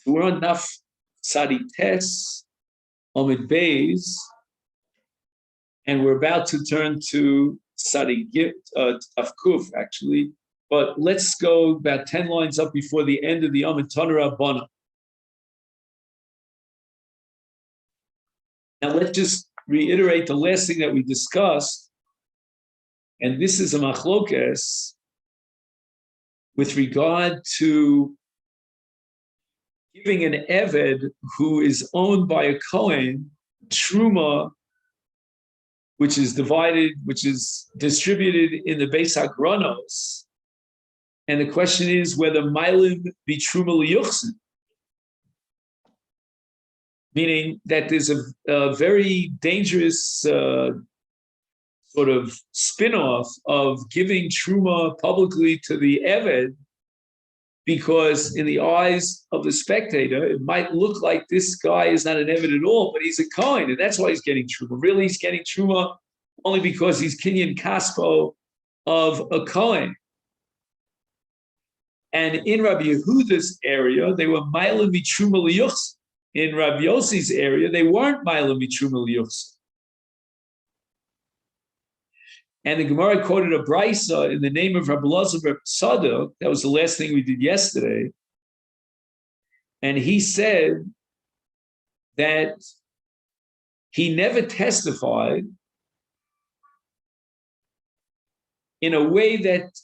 So we're on Naf Sadites, Omid Beis, and we're about to turn to Sadi Afkuf, actually. But let's go about 10 lines up before the end of the Amid Tanura Bana. Now let's just reiterate the last thing that we discussed, and this is a machlokes with regard to giving an Eved who is owned by a Kohen, Truma, which is distributed in the Beis HaGranos. And the question is whether Mailim be Truma Liyuchsin, meaning that there's a very dangerous sort of spin-off of giving Truma publicly to the Eved, because in the eyes of the spectator, it might look like this guy is not an Eved at all, but he's a Kohen, and that's why he's getting Truma. Really, he's getting Truma only because he's Kinyan Kaspo of a Kohen. And in Rabbi Yehuda's area, they were Mailim Mitruma Liyuchs. In Rabbi Yossi's area, they weren't Mailim Mitruma Liyuchs. And the Gemara quoted a brisa in the name of Rabbi Elazar Bar Tzadok. That was the last thing we did yesterday. And he said that he never testified in a way that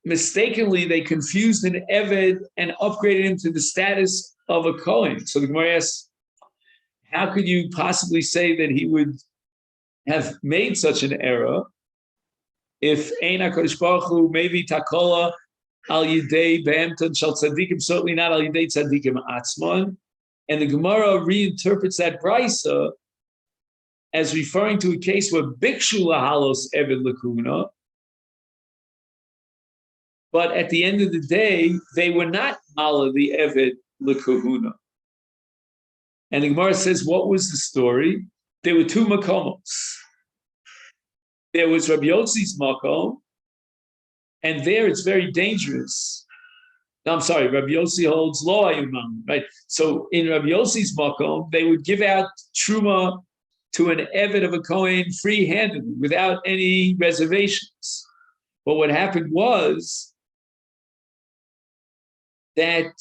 mistakenly they confused an Eved and upgraded him to the status of a Kohen. So the Gemara asks, how could you possibly say that he would have made such an error if Ein HaKadosh Baruch Hu maybe takola al yidei be'emton shal tzadikim, certainly not al yidei tzadikim atzmon? And the Gemara reinterprets that brisa as referring to a case where bikshu lahalos eved lakuna, but at the end of the day, they were not mala the eved lakuna. And the Gemara says, what was the story? There were two makomos. There was Rabbi Yossi's makom, and there it's very dangerous. No, I'm sorry, Rabbi Yossi holds lo ayumam, right? So in Rabbi Yossi's makom, they would give out truma to an eved of a kohen free-handedly, without any reservations. But what happened was that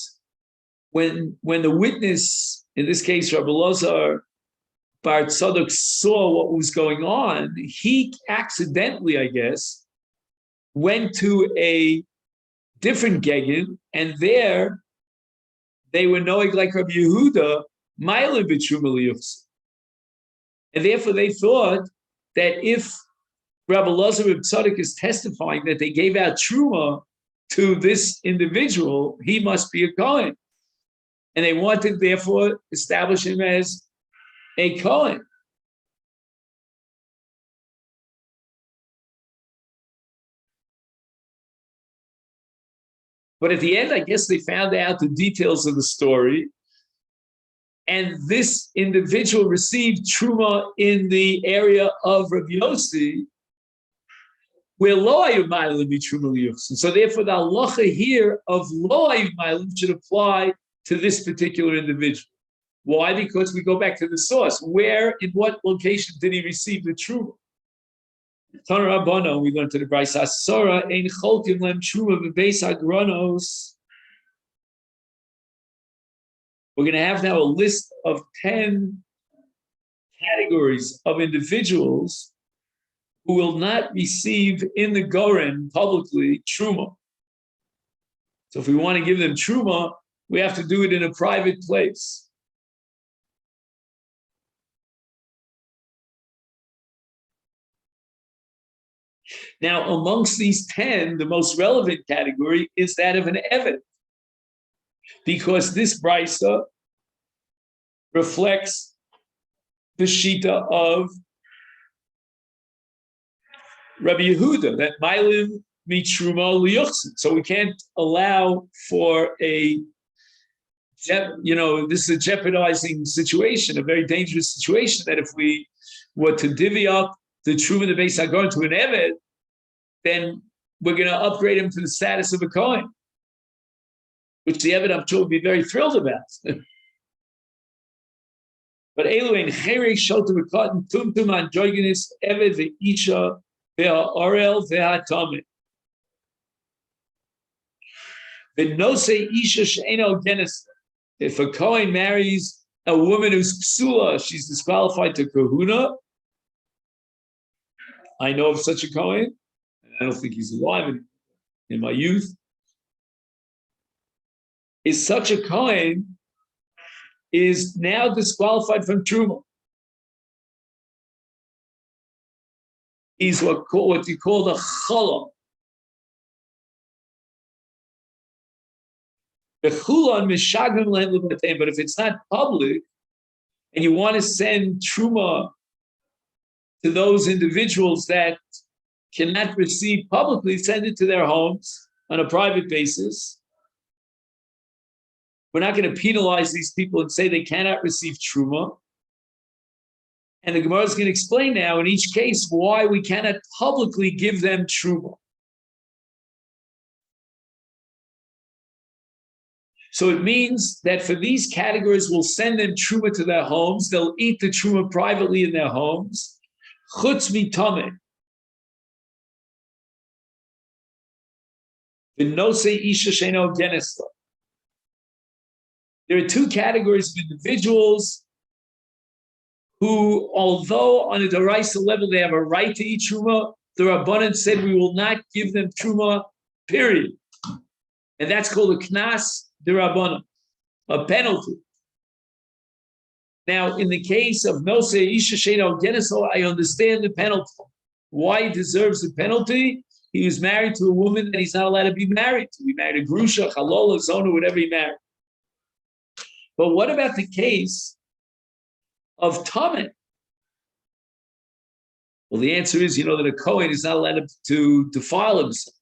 when the witness, in this case Rabbi Elazar Bar Tzadok, saw what was going on, he accidentally, I guess, went to a different gegin, and there they were knowing like Rabbi Yehuda, Ma'ila b'truma liyuchsin. And therefore they thought that if Rabbi Elazar Bar Tzadok is testifying that they gave out truma to this individual, he must be a Kohen. And they wanted, therefore, establish him as a Kohen. But at the end, I guess they found out the details of the story, and this individual received truma in the area of Rabbi Yossi, where lo ayu ma'alim be truma liyuchsin. So therefore, the halacha here of lo ayu ma'alim should apply to this particular individual. Why? Because we go back to the source. Where, in what location did he receive the truma? Tana Rabbana, we learned to the Brayso Asora, ein cholkim lem truma v'beis hagranos. We're going to have now a list of 10 categories of individuals who will not receive in the Goren publicly truma. So if we want to give them truma, we have to do it in a private place. Now, amongst these 10, the most relevant category is that of an Eved, because this brisa reflects the shita of Rabbi Yehuda, that Mailim mitruma liyuchsin. So we can't allow for this is a jeopardizing situation, a very dangerous situation, that if we were to divvy up the truma the Beis HaGoren to an Eved, then we're going to upgrade him to the status of a Kohen. which the Eved I'm sure would be very thrilled about. But Eluin Cherek Shotu V'Katan Tumtum Androgynis Eved Ve'Isha Ve'Orel Ve'Hatamid. V'Nose Isha She'eno Genes. If a Kohen marries a woman who's psula, she's disqualified to kahuna. I know of such a Kohen. I don't think he's alive in my youth. Is such a Kohen is now disqualified from Truma. He's what you call the Chala. The Chulon Mishagim Len L'Bateim, but if it's not public and you want to send Truma to those individuals that cannot receive publicly, send it to their homes on a private basis. We're not going to penalize these people and say they cannot receive Truma. And the Gemara is going to explain now in each case why we cannot publicly give them Truma. So it means that for these categories, we'll send them Truma to their homes. They'll eat the Truma privately in their homes. Chutz mitameh. V'nosei isha she'eno genes la. There are two categories of individuals who, although on a D'oraisa level they have a right to eat Truma, the Rabbanan said we will not give them Truma, period. And that's called a Knas D'Rabbanan, a penalty. Now, in the case of Nosei Isha She'eno Genes la, I understand the penalty. Why he deserves the penalty? He was married to a woman that he's not allowed to be married to. He married a Grusha, Chalola, Zona, whatever he married. But what about the case of Tameh? Well, the answer is, that a Kohen is not allowed to defile himself.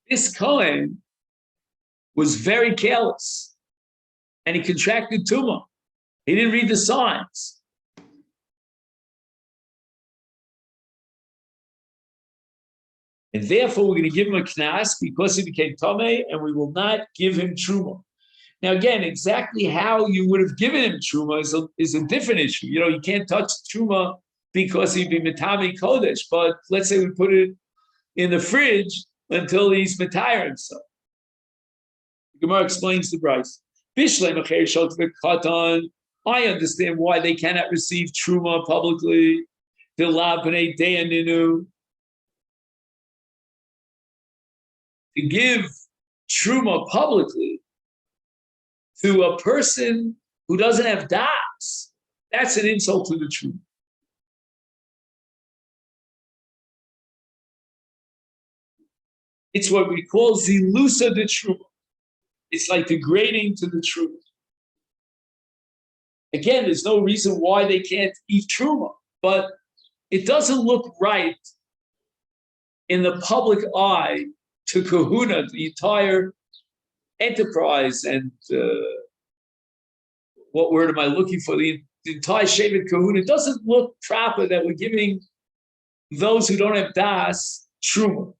This Kohen was very careless, and he contracted tumah. He didn't read the signs. And therefore, we're going to give him a knas because he became tameh, and we will not give him truma. Now, again, exactly how you would have given him truma is a different issue. You can't touch truma because he'd be metami kodesh. But let's say we put it in the fridge until he's metayr himself. The Gemara explains the Bryce. I understand why they cannot receive truma publicly. To give truma publicly to a person who doesn't have das, that's an insult to the truma. It's what we call zilusa de truma. It's like degrading to the truma. Again, there's no reason why they can't eat truma, but it doesn't look right in the public eye to kahuna, the entire enterprise, and what word am I looking for? The entire shevet kahuna. It doesn't look proper that we're giving those who don't have das truma.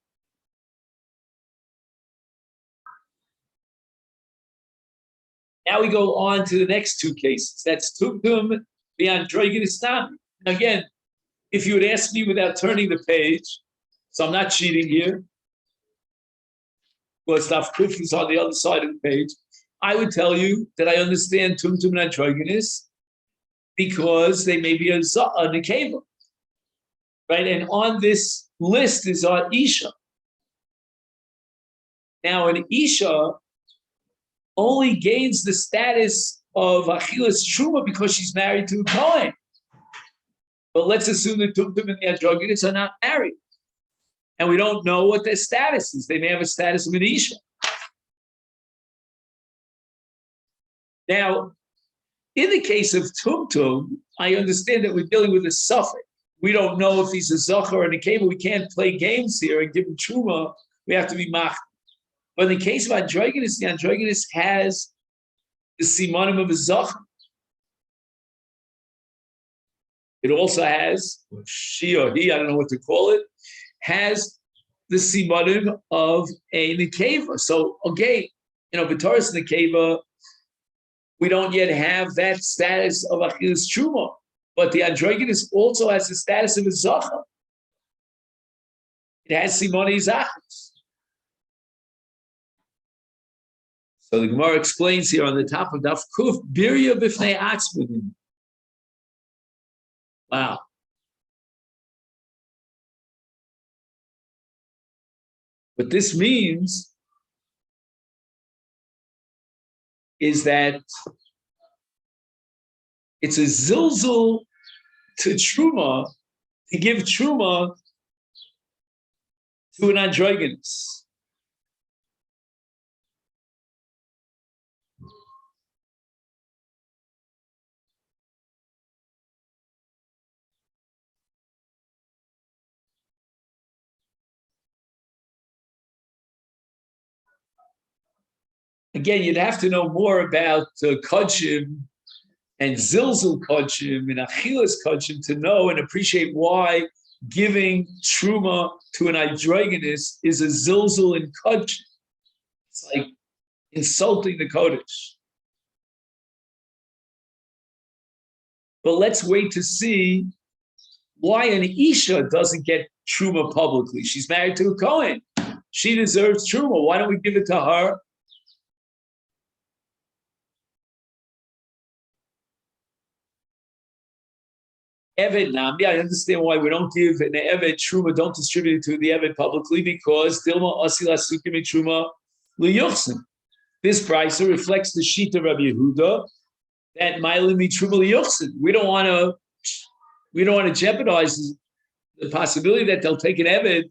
Now we go on to the next two cases. That's tumtum v'androgynis tam. Again, if you would ask me without turning the page, so I'm not cheating here, well, stuff kuf is on the other side of the page, I would tell you that I understand tumtum and androgynis because they may be a nekeva, right? And on this list is our isha. Now, an isha only gains the status of achilas truma because she's married to a kohen. But let's assume that tumtum and the androgynis are not married. And we don't know what their status is. They may have a status of an isha. Now, in the case of tumtum, I understand that we're dealing with a suffix. We don't know if he's a zachar or a nekeva. We can't play games here and give him truma. We have to be mach. But in the case of androgynis, the androgynis has the simanim of a zachar. It also has, she or he, I don't know what to call it, has the simanim of a nekeva. So, okay, B'toras nekeva, we don't yet have that status of achilas truma, but the androgynous also has the status of a zacha. It has simoni zachas. So the Gemara explains here on the top of Daf Kuf, birya b'fnei atzmanim. Wow. What this means is that it's a zilzul to truma, to give truma to an androgynous. Again, you'd have to know more about kodshim and zilzul kodshim and achilas kodshim to know and appreciate why giving truma to an androgynous is a zilzul in kodshim. It's like insulting the kodesh. But let's wait to see why an isha doesn't get truma publicly. She's married to a Kohen. She deserves truma. Why don't we give it to her? Eved Namdi, I understand why we don't give an Eved Truma, don't distribute it to the Eved publicly, because Dilma Asila Sukim Truma Liyuchsim. This price reflects the sheet of Rabbi Yehuda that Mailimi Truma Liyuchsim. We don't want to jeopardize the possibility that they'll take an Eved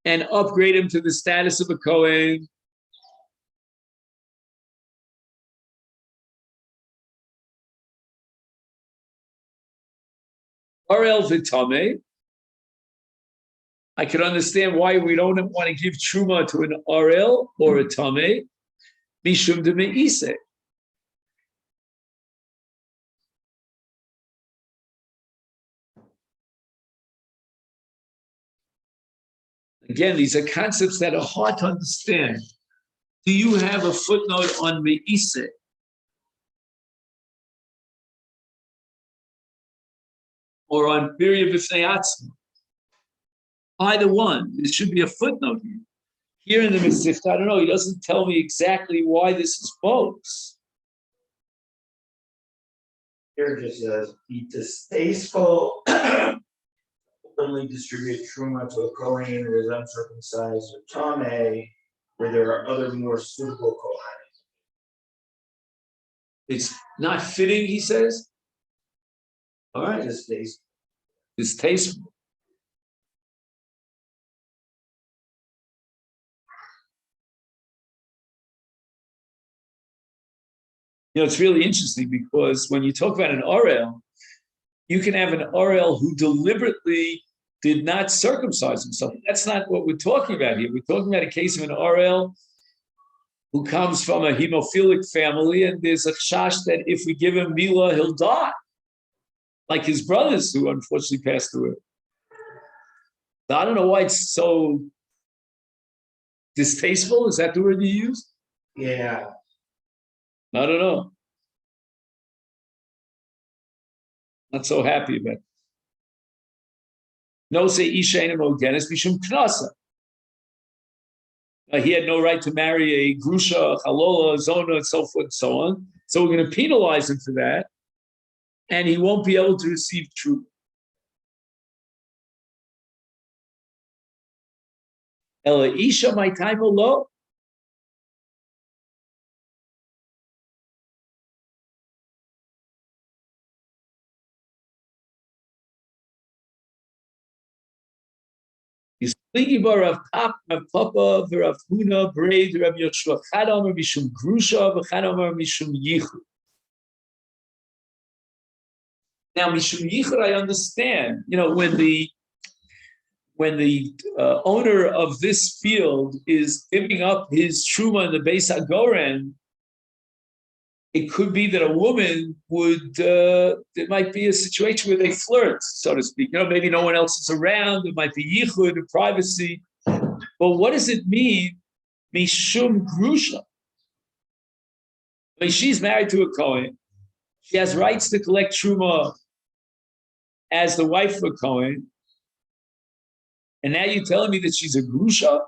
and upgrade him to the status of a Kohen. Arel v'tameh. I can understand why we don't want to give truma to an arel or a tameh. Mishum de me'ise. Again, these are concepts that are hard to understand. Do you have a footnote on me'ise? Or on birya b'fnei atzma? Either one. There should be a footnote here. Here in the Masechet, I don't know, he doesn't tell me exactly why this is bogus. Here it just says, be distasteful, openly distribute truma to a Kohen who is uncircumcised or tameh, where there are other more suitable Kohanim. It's not fitting, he says. All right. Distasteful. It's really interesting because when you talk about an Orel, you can have an Orel who deliberately did not circumcise himself. That's not what we're talking about here. We're talking about a case of an Orel who comes from a hemophilic family, and there's a chash that if we give him Mila, he'll die. Like his brothers who unfortunately passed away. So I don't know why it's so distasteful. Is that the word you used? Yeah. I don't know. Not so happy about it. No say Isha Mogenis Mishum Knasa. He had no right to marry a Grusha, a Chalola, a Zona, and so forth and so on. So we're going to penalize him for that. And he won't be able to receive truth. Ela Isha, my time low. Rav Papa, Rav Huna, Braid, Rav Yoshua, Chadamar Mishum Grusha, Chadamar Mishum Yichud. Now, Mishum Yichud, I understand. When the owner of this field is giving up his truma in the Beis Hagoren, it could be that a woman would, there might be a situation where they flirt, so to speak. Maybe no one else is around. There might be yichud, privacy. But what does it mean, mishum grusha? I mean, she's married to a Kohen. She has rights to collect truma as the wife of a Kohen. And now you're telling me that she's a grusha?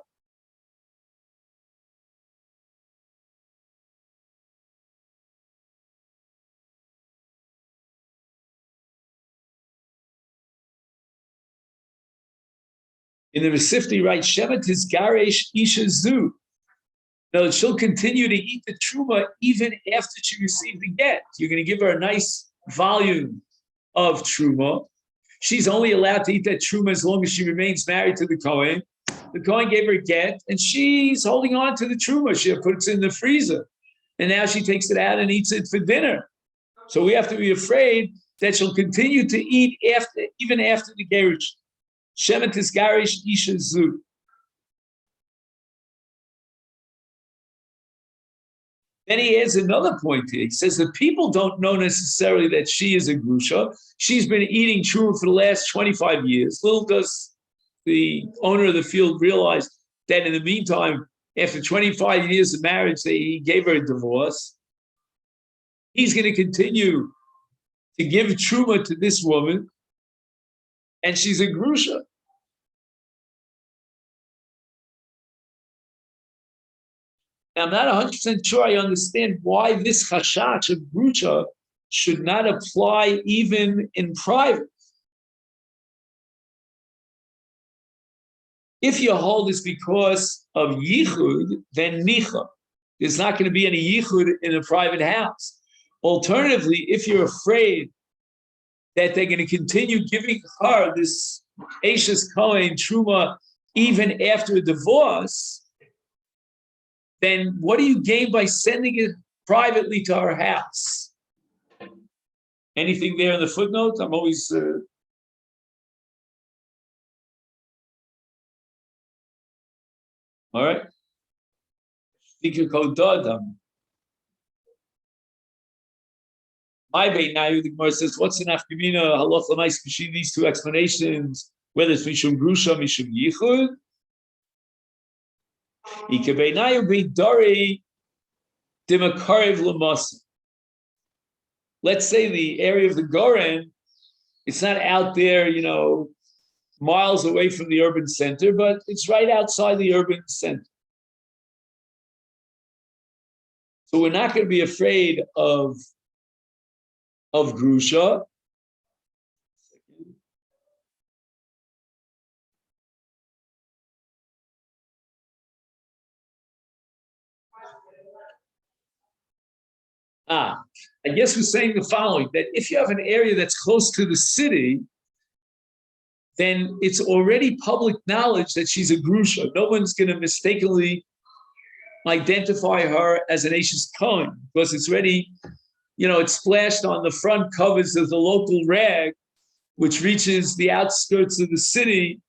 In the Masechet writes, Shemet is garesh isha zu. No, she'll continue to eat the truma even after she received the get. You're going to give her a nice volume of truma. She's only allowed to eat that truma as long as she remains married to the Kohen. The Kohen gave her get, and she's holding on to the truma. She puts it in the freezer, and now she takes it out and eats it for dinner. So we have to be afraid that she'll continue to eat even after the gerush. Shemet is garish isha zu. Then he adds another point here. He says the people don't know necessarily that she is a grusha. She's been eating truma for the last 25 years. Little does the owner of the field realize that in the meantime, after 25 years of marriage, he gave her a divorce. He's going to continue to give truma to this woman, and she's a grusha. I'm not 100% sure I understand why this chashash of grusha should not apply even in private. If you hold this because of yichud, then nicha. There's not going to be any yichud in a private house. Alternatively, if you're afraid that they're going to continue giving her this Eishes Kohen truma even after a divorce, then what do you gain by sending it privately to her house? Anything there in the footnote? I'm always... All right. Speaker code Dodam. My bait now, the Gemara says, what's the nafkamina halacha l'mais between these two explanations? Whether it's mishum grusha, mishum yichud. Let's say the area of the Goren, it's not out there, miles away from the urban center, but it's right outside the urban center. So we're not going to be afraid of grusha. I guess we're saying the following, that if you have an area that's close to the city, then it's already public knowledge that she's a grusha. No one's going to mistakenly identify her as an Eishes Kohen because it's already, it's splashed on the front covers of the local rag, which reaches the outskirts of the city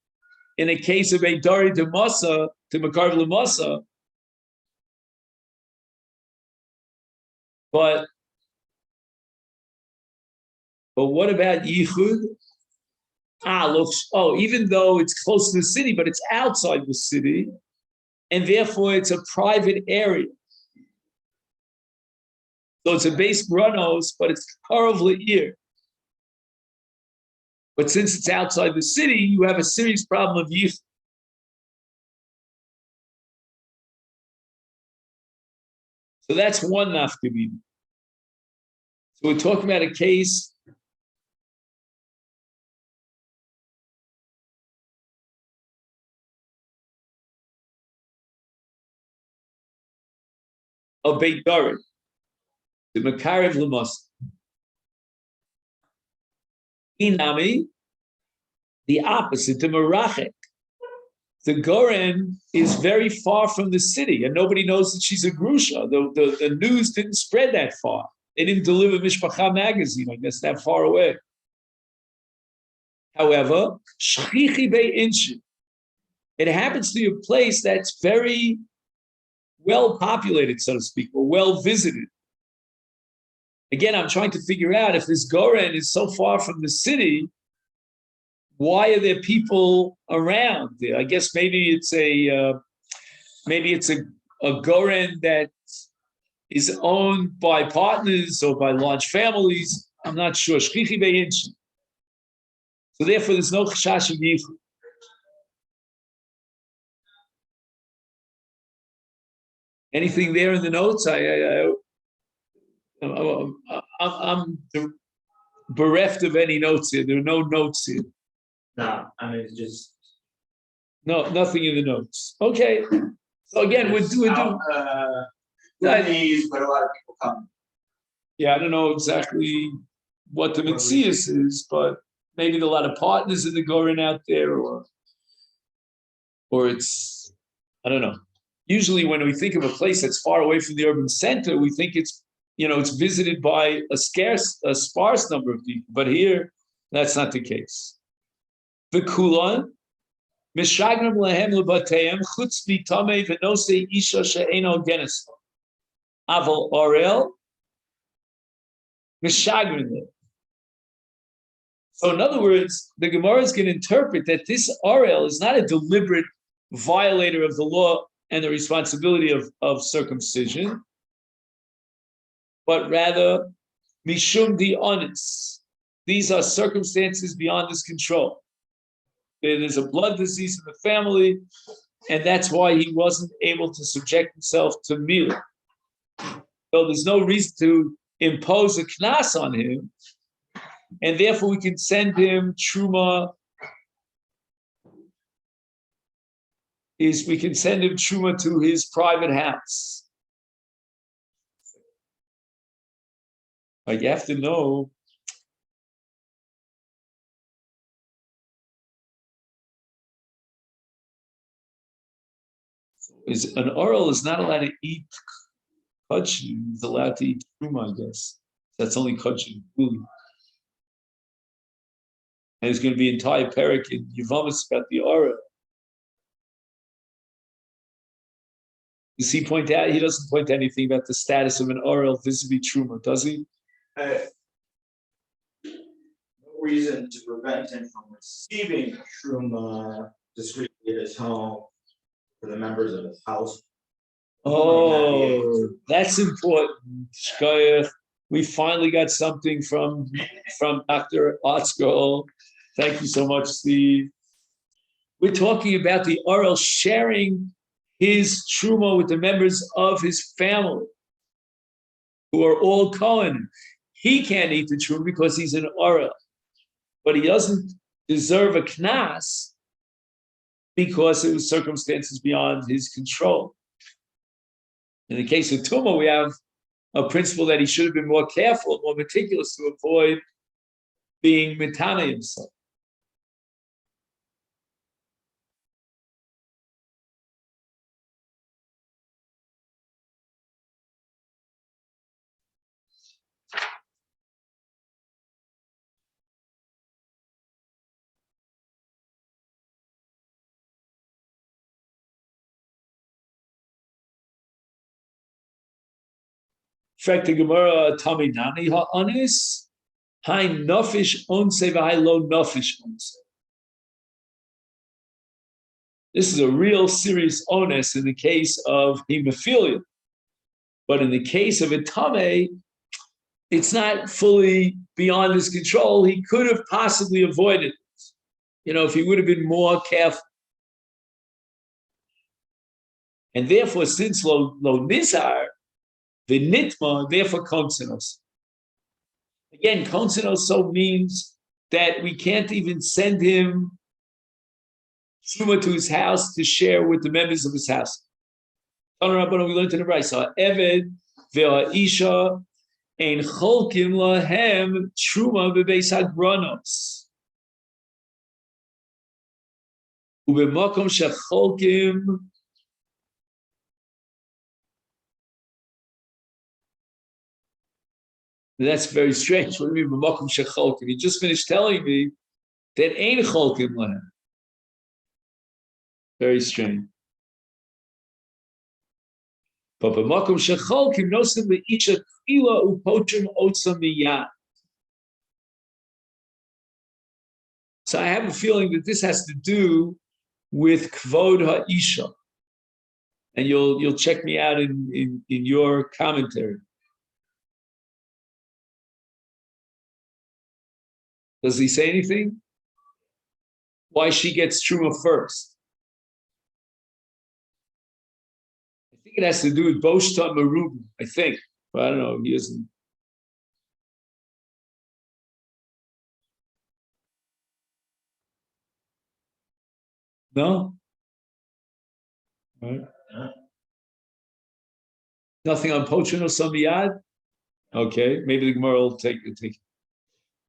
in a case of a Dari de Masa, to Makarv Lamasa. But what about Yichud? Even though it's close to the city, but it's outside the city, and therefore it's a private area. So it's a base Brunos, but it's Karov Le'ir. But since it's outside the city, you have a serious problem of Yichud. So that's one nafkamina. So we're talking about a case of Beit Darid, the Makarev Lemos. Inami, the opposite, the Merachek. The Goren is very far from the city, and nobody knows that she's a grusha. The news didn't spread that far. They didn't deliver Mishpacha magazine, I guess, that far away. However, Shchichi Be'inshi, it happens to be a place that's very well populated, so to speak, or well visited. Again, I'm trying to figure out if this Goren is so far from the city why are there people around there? I guess maybe it's a goren that is owned by partners or by large families. I'm not sure. So therefore, there's no chashash of yichud. Anything there in the notes? I'm bereft of any notes here. There are no notes here. No, I mean, it's just. No, nothing in the notes. Okay. So again, we're doing. But a lot of people come. Yeah, I don't know exactly what the Metzius is, but maybe there are a lot of partners in the Goren out there, or it's, I don't know. Usually when we think of a place that's far away from the urban center, we think it's visited by a sparse number of people. But here, that's not the case. V'kulan, mishagram lehem lebateim chutz b'tamei v'nosei isha she'eno genes. Aval orel, mishagram. So in other words, the Gemara is going to interpret that this orel is not a deliberate violator of the law and the responsibility of circumcision, but rather mishum di onis. These are circumstances beyond his control. There's a blood disease in the family, and that's why he wasn't able to subject himself to milah. So there's no reason to impose a knas on him, and therefore we can send him truma. We can send him truma to his private house. But you have to know an oral is not allowed to eat kudshi. He's allowed to eat truma, I guess. That's only kudshi. And there's going to be an entire parak in Yevamot about the oral. Does he point out? He doesn't point out anything about the status of an oral vis-a-vis truma, does he? No reason to prevent him from receiving truma discreetly at his home for the members of his house. Oh, that's important. We finally got something from Dr. Otzko. Thank you so much, Steve. We're talking about the oral sharing his truma with the members of his family, who are all Kohen. He can't eat the truma because he's an oral, but he doesn't deserve a knas because it was circumstances beyond his control. In the case of Tuma, we have a principle that he should have been more careful, more meticulous to avoid being mitana himself. Fact the Gemara Tami Nani ha'anis, hai nofish onse v'hai lo nofish onse. This is a real serious onus in the case of hemophilia, but in the case of a tame, it's not fully beyond his control. He could have possibly avoided it, if he would have been more careful. And therefore, since lo nizar, the nitma, therefore, konsenos. Again, konsenos means that we can't even send him truma to his house to share with the members of his house. We learned in the Brayso, Eved ve'isha ein cholkim lahem truma bebeis hagranos. Ubemakom shecholkim. That's very strange. What do you mean, b'makom shecholkim? You just finished telling me that ain't cholkim lahem. Very strange. But b'makom shecholkim nosim leisha tefila upochim otza miyad. So I have a feeling that this has to do with Kvod Ha'isha. And you'll check me out in your commentary. Does he say anything? Why she gets Truma first? I think it has to do with Boshta Marubu, I think. But I don't know, he isn't. No? All right. Nothing on Pochino Samiyad? Okay, maybe the Gemara will take it.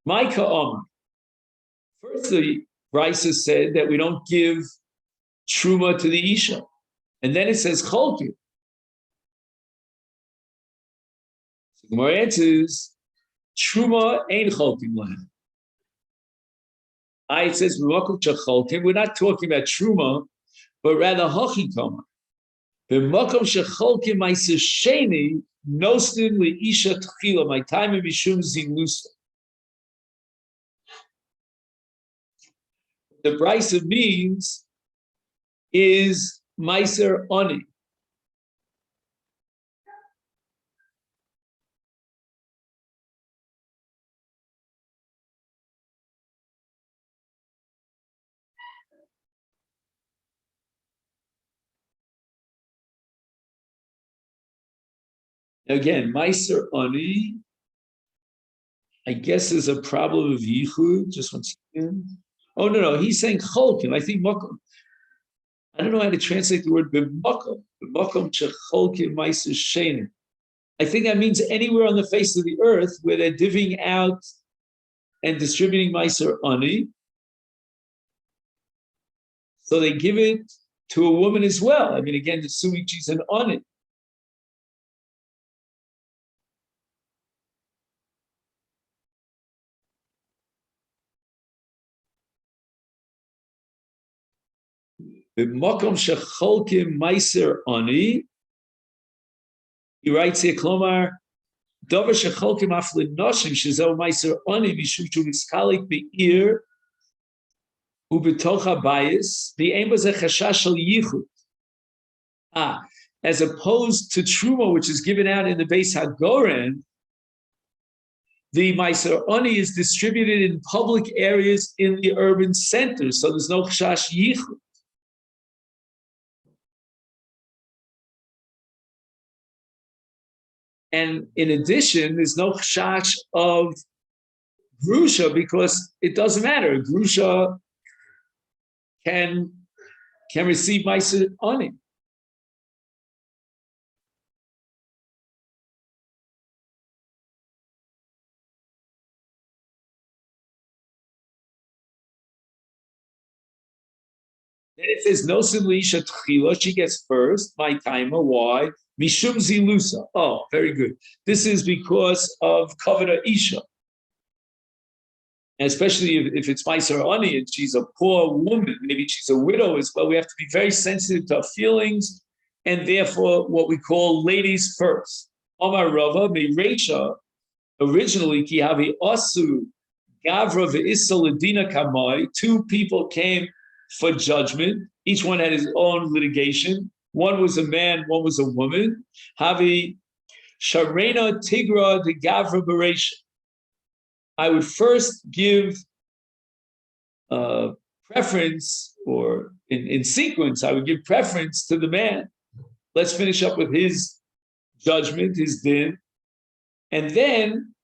Micah Omar. First, the Brisa said that we don't give Truma to the Isha. And then it says Cholkim. So the Gemara answers, Truma ain't Cholkim Lahem. It says, we're not talking about Truma, but rather Hachikama. The Makom Shecholkim Meiser Sheni, Nostin Leisha Tchila, my time in Mishum Zilusa. The Brisa means is Meiser Oni. Again, Meiser Oni, I guess is a problem of Yichud. Just one second. Oh, no, he's saying Cholkim. I think Makom. I don't know how to translate the word b'makom. B'makom shecholkim meiser sheni. I think that means anywhere on the face of the earth where they're divvying out and distributing meiser ani. So they give it to a woman as well. I mean, again, assuming she's an ani. B'makom shecholkim meiser ani. He writes here, Klomar, Dover shecholkim aflin noshim shezel meiser ani mishum shu miskalik be'ir ubetocha bayis v'ein b'zeh chashash shel yichud. As opposed to Truma, which is given out in the Beis Hagoren, the Meiser Ani is distributed in public areas in the urban centers, so there's no Chash Yichud. And in addition, there's no Chash of Grusha because it doesn't matter. Grusha can receive Meiser Ani. Then it says no Silisha Tchila, she gets first, my timer. Why? Mishum Zilusa. Oh, very good. This is because of Kavada Isha. And especially if it's Meiser Ani and she's a poor woman, maybe she's a widow as well, we have to be very sensitive to our feelings and therefore what we call ladies first. Omar Rava, Merecha, originally, Kihavi Asu, Gavra Ve'issa Ladina Kamai, two people came for judgment. Each one had his own litigation. One was a man, one was a woman. Havi Sharena Tigra de Gavra Beresha. I would first give preference, or in sequence, I would give preference to the man. Let's finish up with his judgment, his din. And then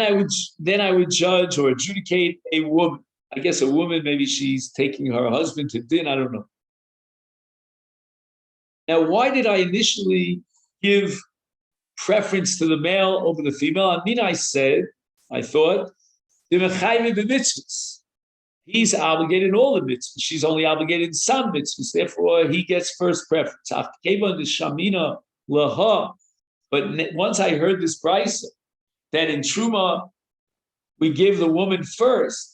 I would judge or adjudicate a woman. I guess a woman, maybe she's taking her husband to din, I don't know. Now, why did I initially give preference to the male over the female? I mean, I thought, he's obligated in all the mitzvahs. She's only obligated in some mitzvahs. Therefore, he gets first preference. But once I heard this brisa, that in Truma, we give the woman first.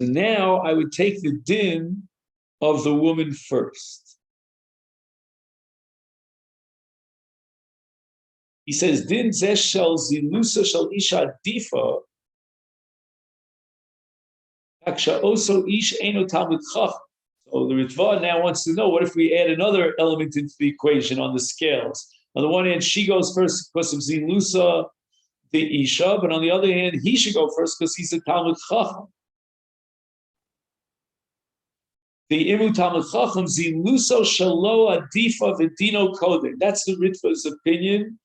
So now I would take the din of the woman first. He says, din zeh shel zilusa shel isha difa, kaksha oso ish eno talmid chacham. So the Ritva now wants to know, what if we add another element into the equation on the scales? On the one hand, she goes first because of zilusa, the isha, but on the other hand, he should go first because he's a talmid chacham. The imu talmid chacham ziluso shalo adifa v'dino kodin. That's the Ritva's opinion,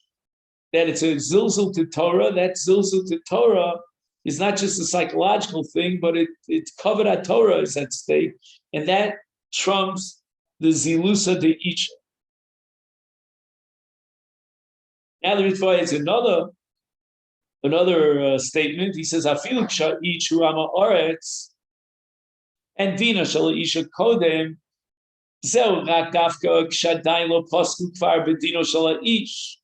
that it's a zilzul to Torah. That zilzul to Torah is not just a psychological thing, but it's covered at Torah is at stake, and that trumps the zilusa de isha. Now the Ritva is another statement. He says, "Afilu ksha'ichu ama aretz and dina shal isha kodem zeu rak dafka kshadayin lo pasku kvar bedino shal ish."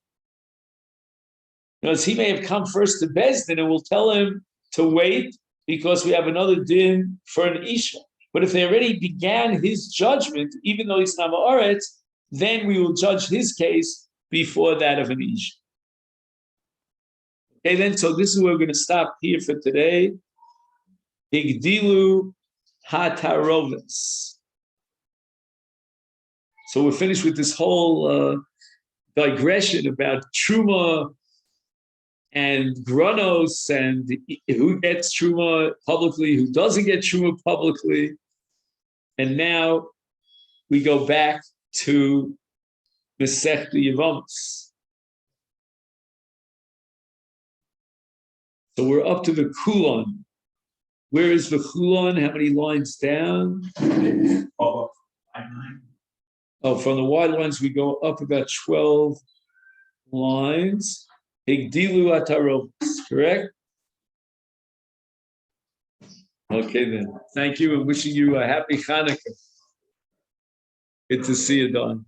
Because he may have come first to Bezdin and we'll tell him to wait because we have another din for an isha. But if they already began his judgment, even though he's Nama Aretz, then we will judge his case before that of an isha. Okay, then, so this is where we're going to stop here for today. Higdilu hatarovis. So we're finished with this whole digression about Truma and Granos and who gets Truma publicly, who doesn't get Truma publicly. And now we go back to Masechet Yevamot. So we're up to the Kulon. Where is the Kulon? How many lines down? Oh, from the wide lines, we go up about 12 lines. Higdilu atarovos, correct? Okay, then. Thank you and wishing you a happy Hanukkah. Good to see you, Don.